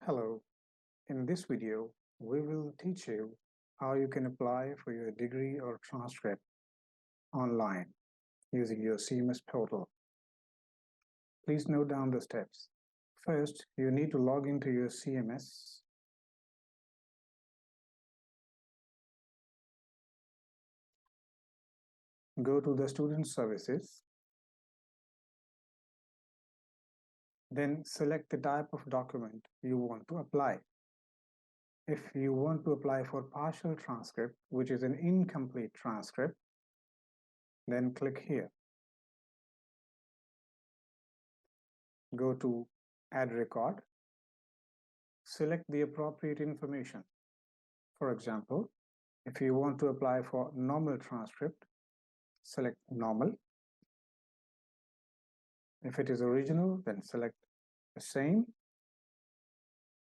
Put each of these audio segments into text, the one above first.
Hello, in this video, we will teach you how you can apply for your degree or transcript online using your CMS portal. Please note down the steps. First, you need to log into your CMS. Go to the Student Services. Then select the type of document you want to apply. If you want to apply for partial transcript, which is an incomplete transcript, then click here. Go to Add Record. Select the appropriate information. For example, if you want to apply for normal transcript, select normal. If it is original, then select the same.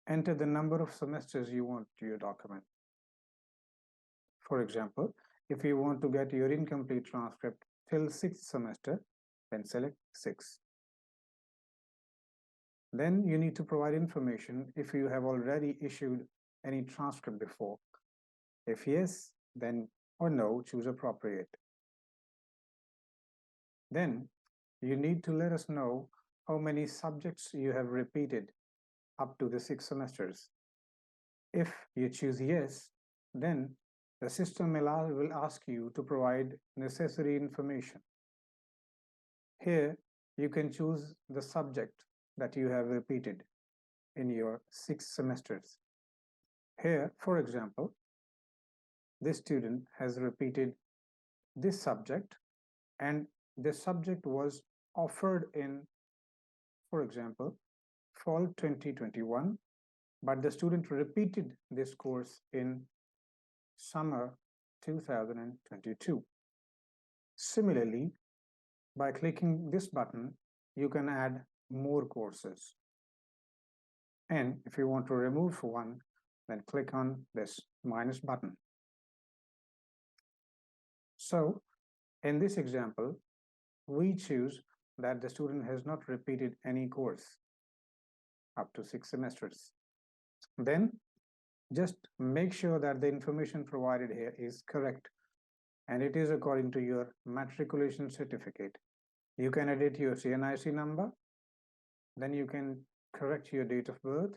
Enter the number of semesters you want to your document. For example, if you want to get your incomplete transcript till 6th semester, then select 6. Then you need to provide information if you have already issued any transcript before. If yes, then or no, choose appropriate. Then you need to let us know how many subjects you have repeated up to the 6 semesters. If you choose yes, then the system will ask you to provide necessary information. Here, you can choose the subject that you have repeated in your 6 semesters. Here, for example, this student has repeated this subject, and this subject was offered in, for example, fall 2021, but the student repeated this course in summer 2022. Similarly, by clicking this button, you can add more courses. And if you want to remove one, then click on this minus button. So in this example, we choose that the student has not repeated any course up to 6 semesters. Then just make sure that the information provided here is correct and it is according to your matriculation certificate. You can edit your CNIC number, then you can correct your date of birth,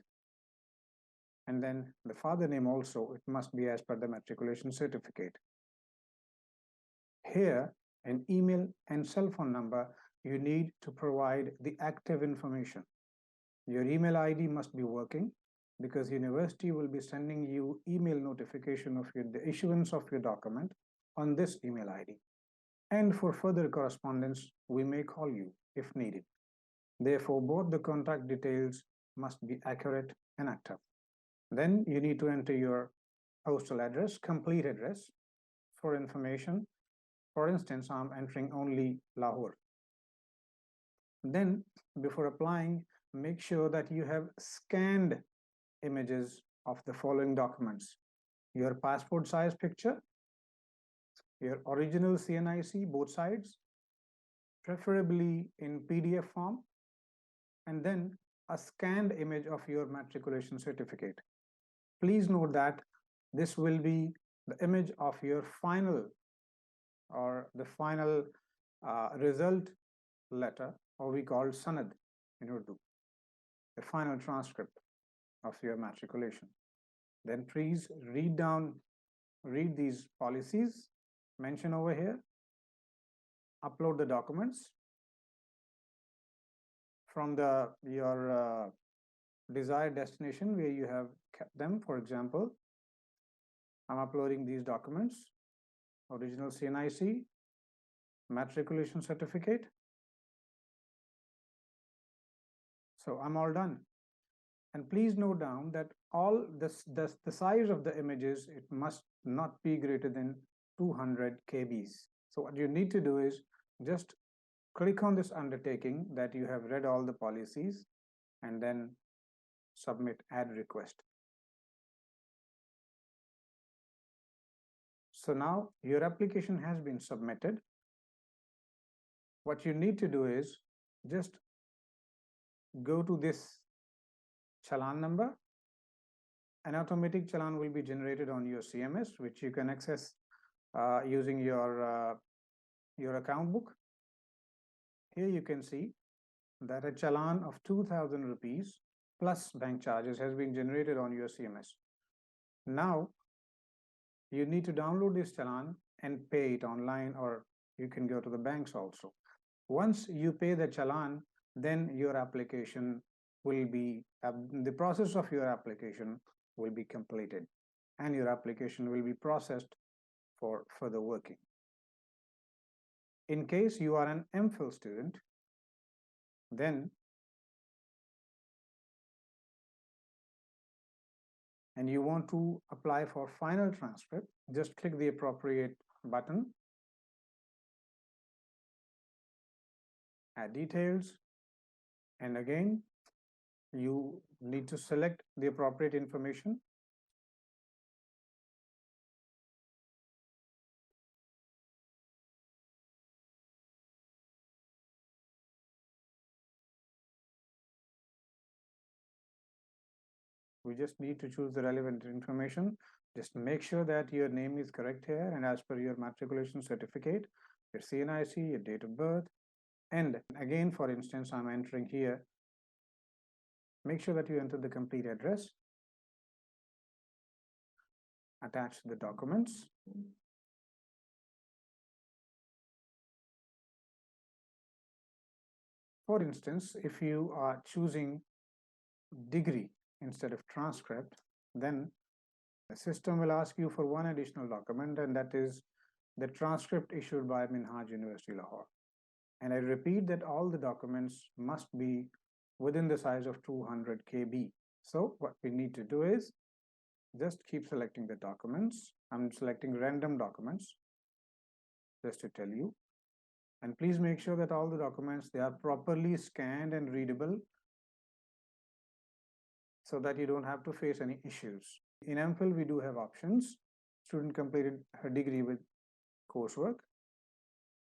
and then the father name also, it must be as per the matriculation certificate. Here, an email and cell phone number, you need to provide the active information. Your email ID must be working because university will be sending you email notification of the issuance of your document on this email ID. And for further correspondence, we may call you if needed. Therefore, both the contact details must be accurate and active. Then you need to enter your postal address, complete address for information. For instance, I'm entering only Lahore. Then before applying, make sure that you have scanned images of the following documents: your passport size picture, your original CNIC, both sides, preferably in PDF form, and then a scanned image of your matriculation certificate. Please note that this will be the image of your final or the final result letter, or we call sanad in Urdu, the final transcript of your matriculation. Then please read these policies mentioned over here, upload the documents from your desired destination where you have kept them. For example, I'm uploading these documents: original CNIC, matriculation certificate. So I'm all done. And please note down that all the size of the images, it must not be greater than 200 kbs. So what you need to do is just click on this undertaking that you have read all the policies and then submit add request. So now your application has been submitted. What you need to do is just go to this Chalan number An automatic challan will be generated on your CMS, which you can access using your account book. Here you can see that a challan of 2000 rupees plus bank charges has been generated on your CMS. Now you need to download this challan and pay it online, or you can go to the banks also. Once you pay the challan, then your application will be, the process of your application will be completed and your application will be processed for further working. In case you are an MPhil student, then and you want to apply for final transcript, just click the appropriate button, add details, and again you need to select the appropriate information. We just need to choose the relevant information. Just make sure that your name is correct here, and as per your matriculation certificate, your CNIC, your date of birth, and again, for instance, I'm entering here. Make sure that you enter the complete address, attach the documents. For instance, if you are choosing degree instead of transcript, then the system will ask you for one additional document, and that is the transcript issued by Minhaj University, Lahore. And I repeat that all the documents must be within the size of 200 KB. So what we need to do is just keep selecting the documents. I'm selecting random documents just to tell you. And please make sure that all the documents, they are properly scanned and readable so that you don't have to face any issues. In MPhil, we do have options. Student completed her degree with coursework.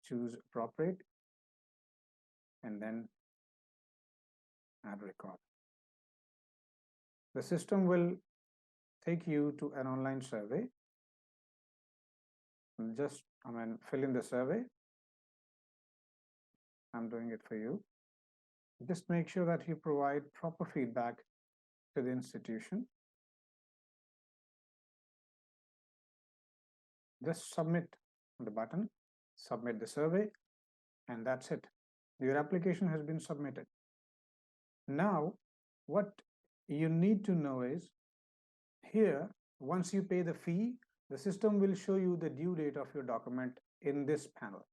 Choose appropriate and then add record. The system will take you to an online survey. Just fill in the survey. I'm doing it for you. Just make sure that you provide proper feedback to the institution. Just submit the button, submit the survey, and that's it. Your application has been submitted. Now, what you need to know is here, once you pay the fee, the system will show you the due date of your document in this panel.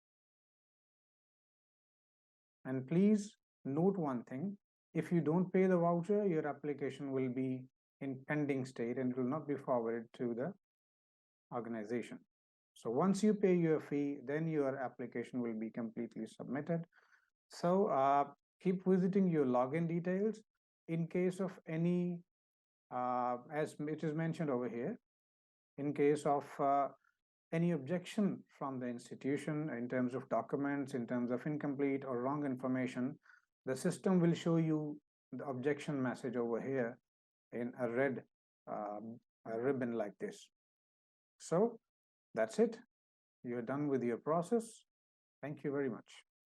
And please note one thing, if you don't pay the voucher, your application will be in pending state and it will not be forwarded to the organization. So once you pay your fee, then your application will be completely submitted. So keep visiting your login details in case of any, as it is mentioned over here, in case of any objection from the institution in terms of documents, in terms of incomplete or wrong information, the system will show you the objection message over here in a red ribbon like this. So that's it. You're done with your process. Thank you very much.